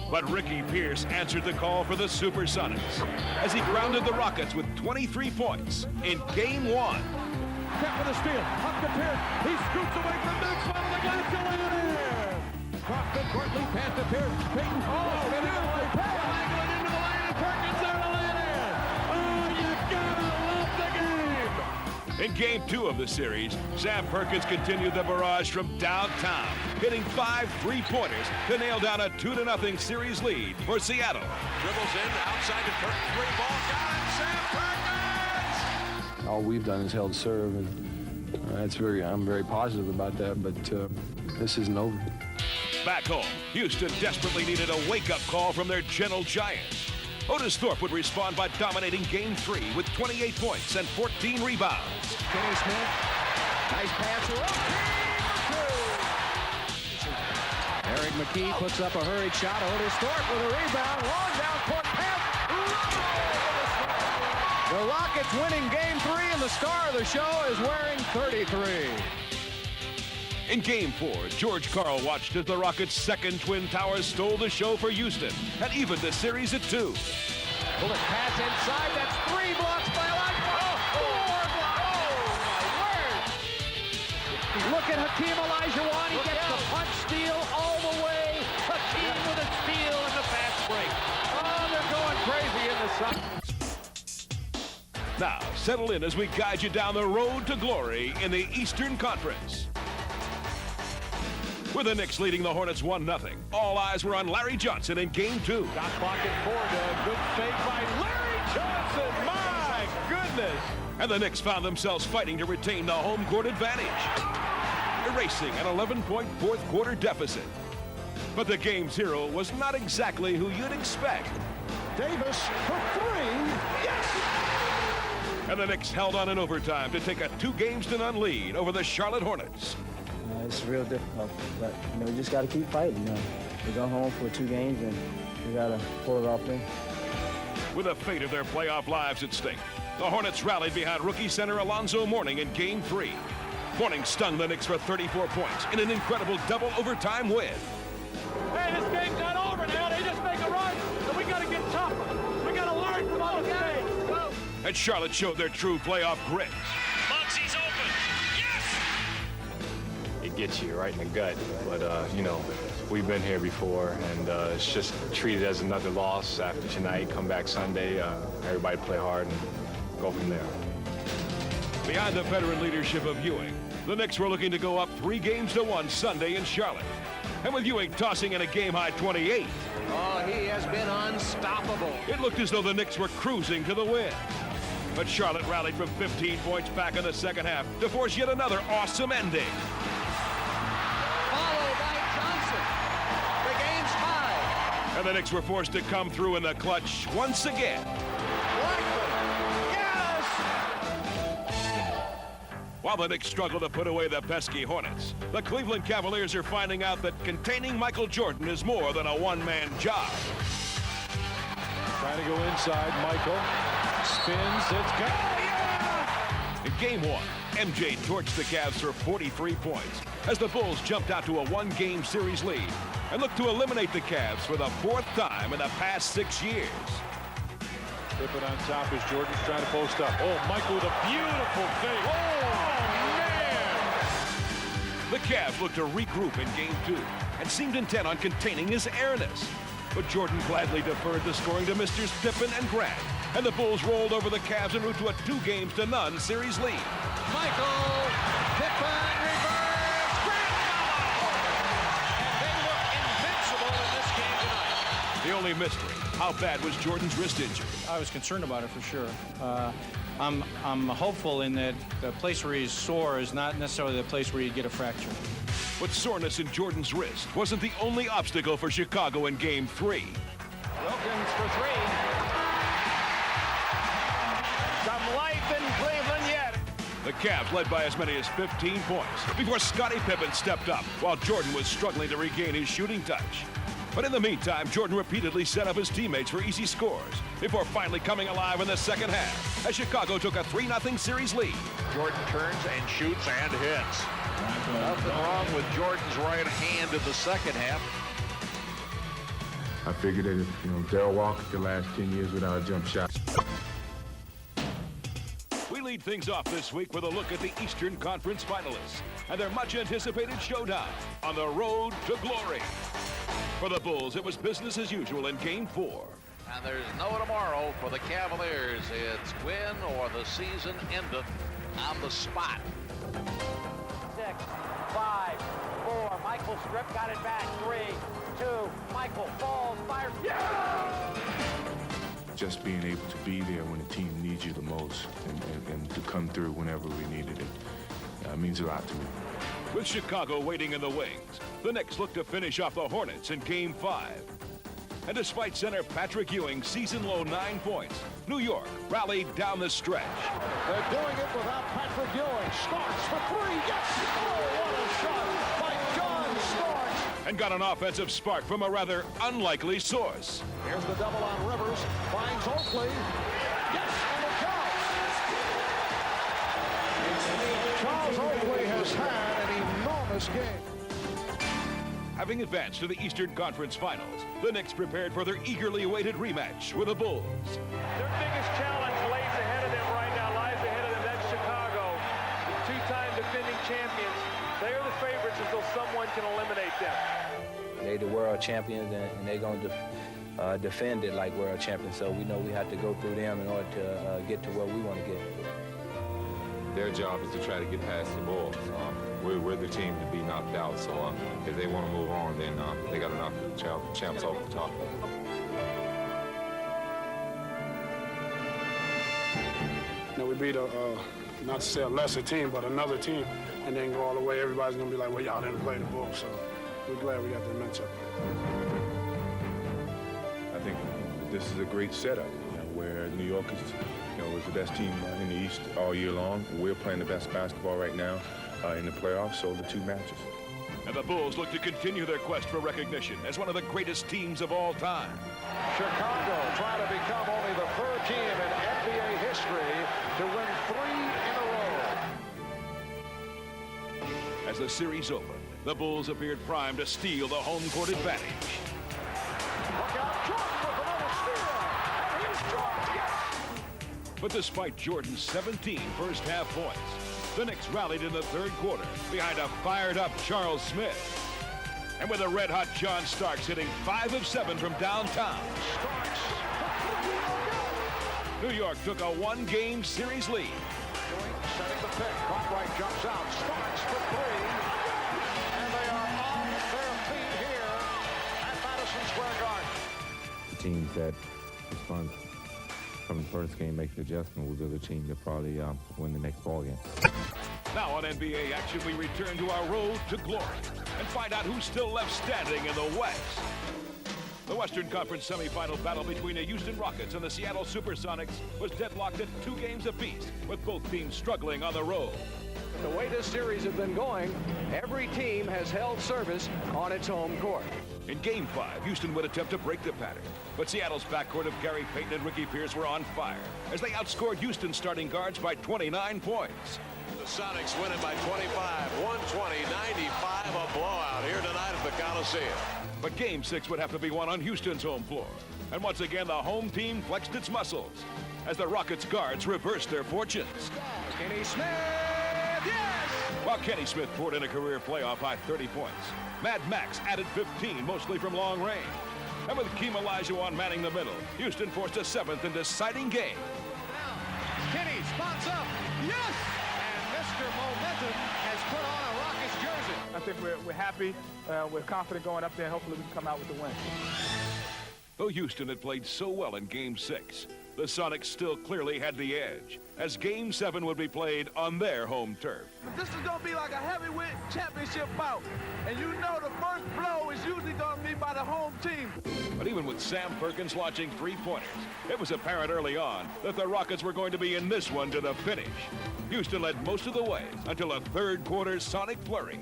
But Ricky Pierce answered the call for the Supersonics as he grounded the Rockets with 23 points in Game 1. Kept with a steal. Up to Pierce. He scoots away from Maxwell and the glass to lay it in. Cross midcourt, lead pass to Pierce. Peyton. Oh, beautifully passed. Langley into the lane and Perkins there to lay it in. Oh, you gotta love the game. In Game 2 of the series, Sam Perkins continued the barrage from downtown, hitting 5 3-pointers to nail down a 2-0 series lead for Seattle. Dribbles in, outside to Perkins, 3-ball, got it, Sam Perkins! All we've done is held serve, and I'm very positive about that, but this isn't over. Back home, Houston desperately needed a wake-up call from their gentle giants. Otis Thorpe would respond by dominating Game 3 with 28 points and 14 rebounds. Kenny Smith. Nice pass. Eric McKee puts up a hurried shot. Otis Thorpe with a rebound. Long down court pass. The Rockets winning Game 3, and the star of the show is wearing 33. In Game 4, George Karl watched as the Rockets' second Twin Towers stole the show for Houston and evened the series at 2. Bullet pass inside. That's 3 blocks by Elijah. Oh, 4 blocks. Oh, my word. Look at Hakeem Olajuwon. He gets the punch steal all the way. Hakeem with a steal and the fast break. Oh, they're going crazy in the sun. Now, settle in as we guide you down the road to glory in the Eastern Conference. With the Knicks leading the Hornets 1-0, all eyes were on Larry Johnson in Game 2. Shot clock at 4. Good fake by Larry Johnson. My goodness. And the Knicks found themselves fighting to retain the home court advantage, erasing an 11-point fourth-quarter deficit. But the game's hero was not exactly who you'd expect. Davis for 3. Yes! And the Knicks held on in overtime to take a 2-0 lead over the Charlotte Hornets. It's real difficult, but we just got to keep fighting. We go home for 2 games, and we got to pull it off there. With the fate of their playoff lives at stake, the Hornets rallied behind rookie center Alonzo Mourning in Game 3. Mourning stung the Knicks for 34 points in an incredible double overtime win. Hey, this game's not over now. They just make a run, and we got to get tougher. We got to learn from all the mistakes. And Charlotte showed their true playoff grit. Muggsy's open. It gets you right in the gut, but we've been here before, and it's just treated as another loss after tonight. Come back Sunday, everybody play hard and go from there. Behind the veteran leadership of Ewing, the Knicks were looking to go up 3-1 Sunday in Charlotte. And with Ewing tossing in a game-high 28, Oh, he has been unstoppable. it looked as though the Knicks were cruising to the win. But Charlotte rallied from 15 points back in the second half to force yet another awesome ending. Followed by Johnson. The game's tied. And the Knicks were forced to come through in the clutch once again. Yes! While the Knicks struggle to put away the pesky Hornets, the Cleveland Cavaliers are finding out that containing Michael Jordan is more than a one-man job. Trying to go inside. Michael spins. It's good. Yeah! In Game 1, MJ torched the Cavs for 43 points as the Bulls jumped out to a 1-game series lead and looked to eliminate the Cavs for the 4th time in the past 6 years. Flip it on top as Jordan's trying to post up. Oh, Michael with a beautiful fake. Oh, man! The Cavs looked to regroup in Game 2 and seemed intent on containing his airness. But Jordan gladly deferred the scoring to Misters Pippen and Grant, and the Bulls rolled over the Cavs en route to a 2-0 series lead. Michael Pippen reverse. Grant and they look invincible in this game tonight. The only mystery, how bad was Jordan's wrist injury? I was concerned about it for sure. I'm hopeful in that the place where he's sore is not necessarily the place where you get a fracture. But soreness in Jordan's wrist wasn't the only obstacle for Chicago in Game 3. Wilkins for 3. Some life in Cleveland yet. The Cavs led by as many as 15 points before Scottie Pippen stepped up while Jordan was struggling to regain his shooting touch. But in the meantime, Jordan repeatedly set up his teammates for easy scores before finally coming alive in the second half as Chicago took a 3-0 series lead. Jordan turns and shoots and hits. Nothing wrong with Jordan's right hand in the second half. I figured that if, Darryl Walker could last 10 years without a jump shot. We lead things off this week with a look at the Eastern Conference finalists and their much-anticipated showdown on the road to glory. For the Bulls, it was business as usual in Game 4. And there's no tomorrow for the Cavaliers. It's win or the season endeth on the spot. 6, 5, 4. Michael Strip got it back. 3, 2. Michael falls, fires. Yeah! Just being able to be there when the team needs you the most and to come through whenever we needed it means a lot to me. With Chicago waiting in the wings, the Knicks look to finish off the Hornets in Game 5. And despite center Patrick Ewing's season-low 9 points, New York rallied down the stretch. They're doing it without Patrick Ewing. Starks for 3. Yes! Oh, what a shot by John Starks. And got an offensive spark from a rather unlikely source. Here's the double on Rivers. Finds Oakley. Yes, and it counts. Charles Oakley has had an enormous game. Having advanced to the Eastern Conference Finals, the Knicks prepared for their eagerly awaited rematch with the Bulls. Their biggest challenge lies ahead of them. That's Chicago, two-time defending champions. They are the favorites until someone can eliminate them. They the world champions, and they're going to defend it like world champions. So we know we have to go through them in order to get to where we want to get. Their job is to try to get past the Bulls. We're the team to be knocked out, so if they want to move on, then they got to knock the champs off the top. We beat not to say a lesser team, but another team, and then go all the way. Everybody's going to be like, well, y'all didn't play the Bulls, so we're glad we got that matchup. I think this is a great setup, where New York is, was the best team in the East all year long. We're playing the best basketball right now in the playoffs, so the 2 matches. And the Bulls look to continue their quest for recognition as one of the greatest teams of all time. Chicago trying to become only the 3rd team in NBA history to win 3 in a row. As the series opened, the Bulls appeared primed to steal the home court advantage. Look out, Jordan with another steal. And here's Jordan, yes! But despite Jordan's 17 first-half points, the Knicks rallied in the 3rd quarter behind a fired-up Charles Smith. And with a red-hot John Starks hitting 5 of 7 from downtown, New York took a 1-game series lead. Setting the pick. Cartwright jumps out. Starks for 3. And they are on their feet here at Madison Square Garden. Teams that respond from the first game, make the adjustment, will be the team that probably win the next ball game. Now on NBA action, we return to our road to glory and find out who's still left standing in the West. The Western Conference semifinal battle between the Houston Rockets and the Seattle Supersonics was deadlocked at 2 games apiece, with both teams struggling on the road. The way this series has been going, every team has held service on its home court. In Game 5, Houston would attempt to break the pattern, but Seattle's backcourt of Gary Payton and Ricky Pierce were on fire as they outscored Houston's starting guards by 29 points. The Sonics win it by 25, 120-95, a blowout here tonight at the Coliseum. But Game 6 would have to be won on Houston's home floor. And once again, the home team flexed its muscles as the Rockets guards reversed their fortunes. Kenny Smith, yes! While Kenny Smith poured in a career playoff-high 30 points, Mad Max added 15, mostly from long range. And with Keem Olajuwon manning the middle, Houston forced a 7th and deciding game. Now, Kenny spots up, yes! And Mr. Momentum has put on a Rockets jersey. I think we're happy. We're confident going up there, and hopefully we can come out with the win. Though Houston had played so well in Game 6, the Sonics still clearly had the edge, as Game 7 would be played on their home turf. This is going to be like a heavyweight championship bout. And you know the first blow is usually going to be by the home team. But even with Sam Perkins launching 3-pointers, it was apparent early on that the Rockets were going to be in this one to the finish. Houston led most of the way until a 3rd quarter Sonic flurry.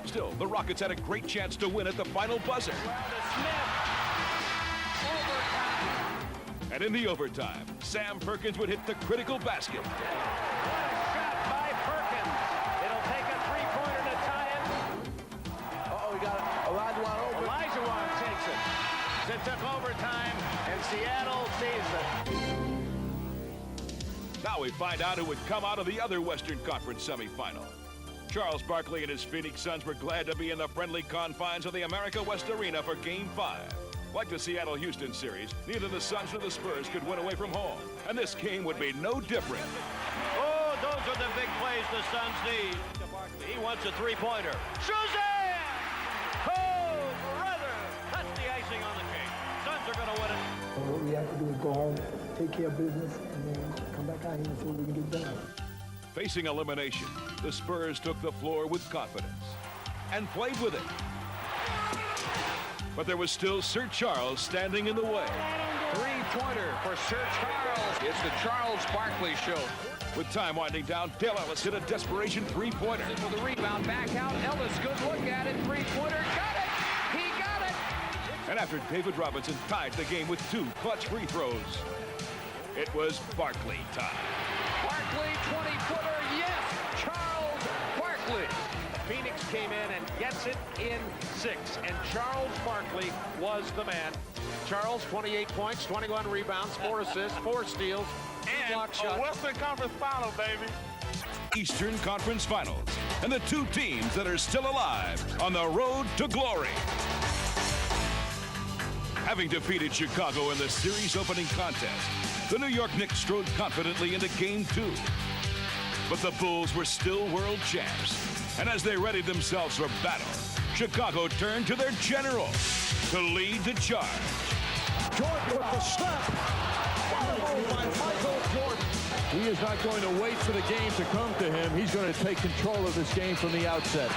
Still, the Rockets had a great chance to win at the final buzzer. And in the overtime, Sam Perkins would hit the critical basket. What a shot by Perkins. It'll take a 3-pointer to Seattle season. Now we find out who would come out of the other Western Conference semifinal. Charles Barkley and his Phoenix Suns were glad to be in the friendly confines of the America West Arena for Game 5. Like the Seattle-Houston series, neither the Suns nor the Spurs could win away from home, and this game would be no different. Oh, those are the big plays the Suns need. He wants a three-pointer. Suzanne! Oh, brother! That's the icing on the cake. Suns are going to win it. What we have to do is go home, take care of business, and then come back out here and see what we can get done. Facing elimination, the Spurs took the floor with confidence and played with it. But there was still Sir Charles standing in the way. Three-pointer for Sir Charles. It's the Charles Barkley show. With time winding down, Dale Ellis hit a desperation three-pointer. For the rebound, back out. Ellis, good look at it. Three-pointer, got it. He got it. And after David Robinson tied the game with 2 clutch free throws, it was Barkley time. Barkley, 20-footer, yes, Charles Barkley. Phoenix came in and gets it in 6, and Charles Barkley was the man. Charles, 28 points, 21 rebounds, 4 assists, 4 steals, and block shots. a Western Conference final, baby. Eastern Conference Finals, and the 2 teams that are still alive on the road to glory. Having defeated Chicago in the series opening contest, the New York Knicks strode confidently into Game 2. But the Bulls were still world champs, and as they readied themselves for battle, Chicago turned to their general to lead the charge. Jordan with the step. Followed by Michael Jordan. He is not going to wait for the game to come to him. He's going to take control of this game from the outset.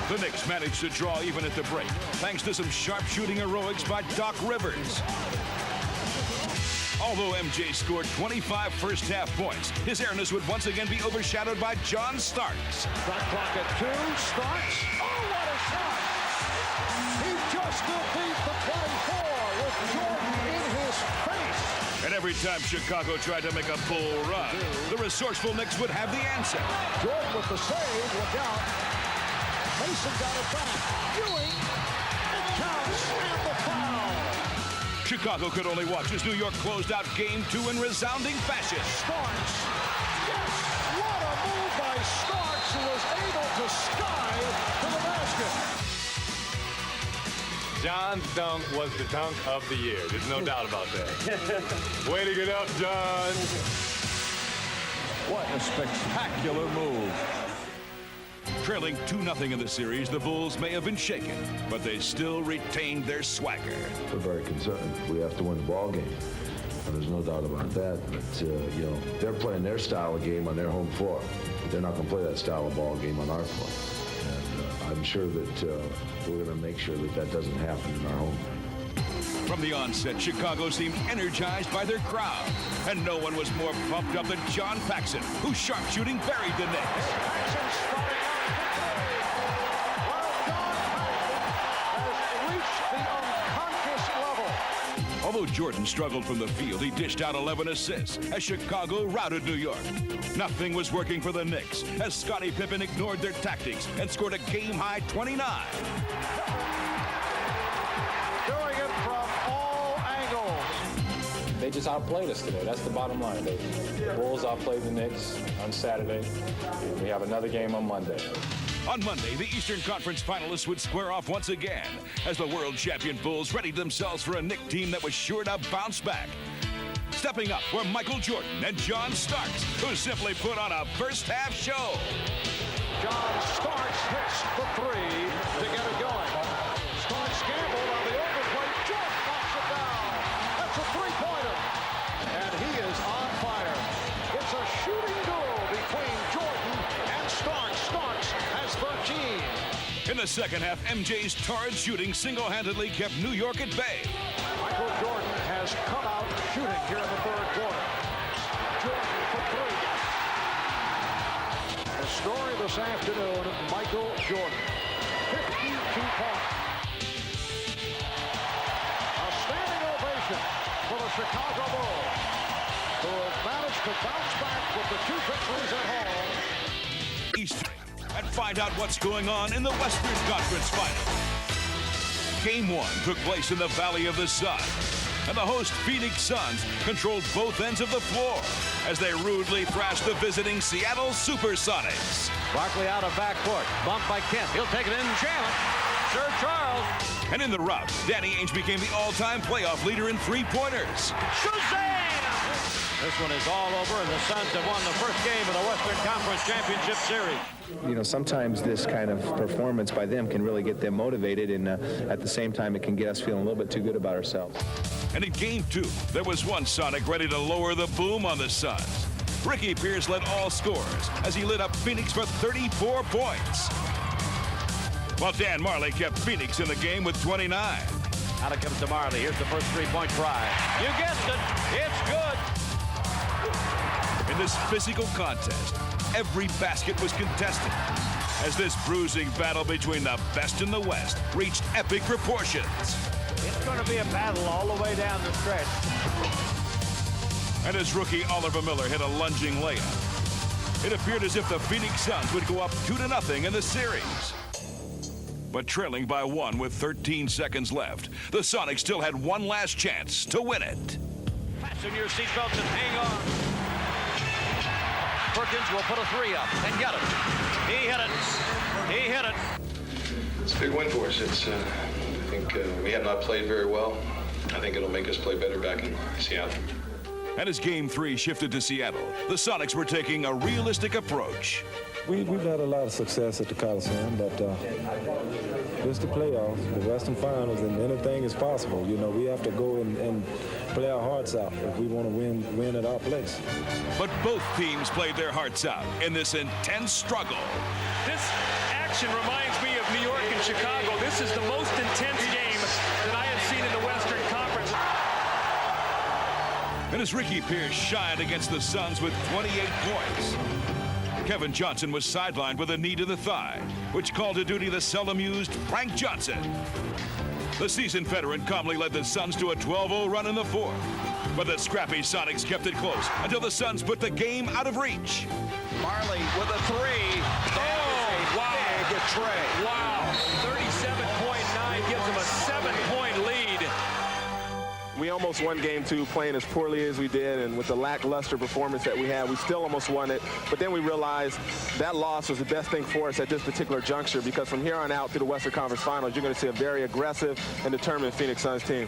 The Knicks managed to draw even at the break, thanks to some sharp-shooting heroics by Doc Rivers. Although MJ scored 25 first-half points, his airness would once again be overshadowed by John Starks. Shot clock at 2. Starks. Oh, what a shot! He just defeated the play 4 with Jordan in his face. And every time Chicago tried to make a bull run, the resourceful Knicks would have the answer. Jordan with the save. Look out. Mason got it back. Ewing. It counts. And the foul. Chicago could only watch as New York closed out Game 2 in resounding fashion. Starks. Yes. What a move by Starks, who was able to sky to the basket. John's dunk was the dunk of the year. There's no doubt about that. Way to get up, John. What a spectacular move. Trailing 2-0 in the series, the Bulls may have been shaken, but they still retained their swagger. We're very concerned. We have to win the ball game. And there's no doubt about that. But, you know, they're playing their style of game on their home floor. But they're not going to play that style of ball game on our floor. And I'm sure that we're going to make sure that that doesn't happen in our home. From the onset, Chicago seemed energized by their crowd. And no one was more pumped up than John Paxson, whose sharpshooting buried the Knicks. Although Jordan struggled from the field, he dished out 11 assists as Chicago routed New York. Nothing was working for the Knicks as Scottie Pippen ignored their tactics and scored a game-high 29. Doing it from all angles. They just outplayed us today. That's the bottom line. The Bulls outplayed the Knicks on Saturday. We have another game on Monday. On Monday, the Eastern Conference finalists would square off once again as the world champion Bulls readied themselves for a Knick team that was sure to bounce back. Stepping up were Michael Jordan and John Starks, who simply put on a first-half show. John Starks hits the 3 to get it going. Starks gambled on the overplay. Jordan knocks it down. That's a three-pointer. And he is on fire. It's a shooting duel between Jordan and Starks. Starks has 13. In the second half, MJ's torrid shooting single-handedly kept New York at bay. Michael Jordan has come out shooting here in the third quarter. Jordan for 3. The story this afternoon, Michael Jordan. 52 points. A standing ovation for the Chicago Bulls, who have managed to bounce back with the 2 victories at home. Eastern, and find out what's going on in the Western Conference Final. Game 1 took place in the Valley of the Sun. And the host Phoenix Suns controlled both ends of the floor as they rudely thrashed the visiting Seattle Supersonics. Barkley out of backcourt. Bumped by Kent. He'll take it in and challenge. Sir Charles. And in the rout, Danny Ainge became the all-time playoff leader in three-pointers. Shazam! This one is all over, and the Suns have won the first game of the Western Conference Championship Series. You know, sometimes this kind of performance by them can really get them motivated, and at the same time, it can get us feeling a little bit too good about ourselves. And in Game 2, there was one Sonic ready to lower the boom on the Suns. Ricky Pierce led all scorers as he lit up Phoenix for 34 points. While Dan Marley kept Phoenix in the game with 29. Out it comes to Marley. Here's the first three-point try. You guessed it. It's good. In this physical contest, every basket was contested as this bruising battle between the best in the West reached epic proportions. It's going to be a battle all the way down the stretch. And as rookie Oliver Miller hit a lunging layup, it appeared as if the Phoenix Suns would go up 2-0 in the series. But trailing by 1 with 13 seconds left, the Sonics still had one last chance to win it. Fasten your seatbelts and hang on. Perkins will put a three up and get it. He hit it. He hit it. It's a big win for us. I think we have not played very well. I think it'll make us play better back in Seattle. And as Game 3 shifted to Seattle, the Sonics were taking a realistic approach. We've had a lot of success at the Coliseum, but it's the playoffs, the Western Finals, and anything is possible. You know, we have to go and play our hearts out if we want to win at our place. But both teams played their hearts out in this intense struggle. This action reminds me of New York and Chicago. This is the most intense game that I have seen in the Western Conference. And as Ricky Pierce shined against the Suns with 28 points, Kevin Johnson was sidelined with a knee to the thigh, which called to duty the seldom-used Frank Johnson. The seasoned veteran calmly led the Suns to a 12-0 run in the fourth, but the scrappy Sonics kept it close until the Suns put the game out of reach. Marley with a three. Oh, wow. Big tray. Wow. 37.9 gives them a 7-point lead. We almost won Game 2 playing as poorly as we did, and with the lackluster performance that we had, we still almost won it. But then we realized that loss was the best thing for us at this particular juncture, because from here on out through the Western Conference Finals, you're going to see a very aggressive and determined Phoenix Suns team.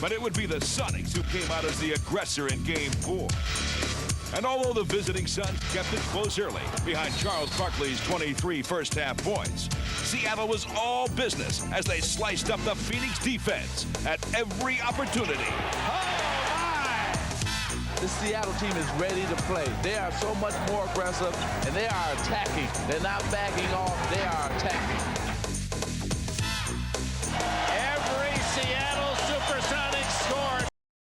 But it would be the Sonics who came out as the aggressor in Game 4. And although the visiting Suns kept it close early, behind Charles Barkley's 23 first-half points, Seattle was all business as they sliced up the Phoenix defense at every opportunity. The Seattle team is ready to play. They are so much more aggressive, and they are attacking. They're not backing off. They are attacking.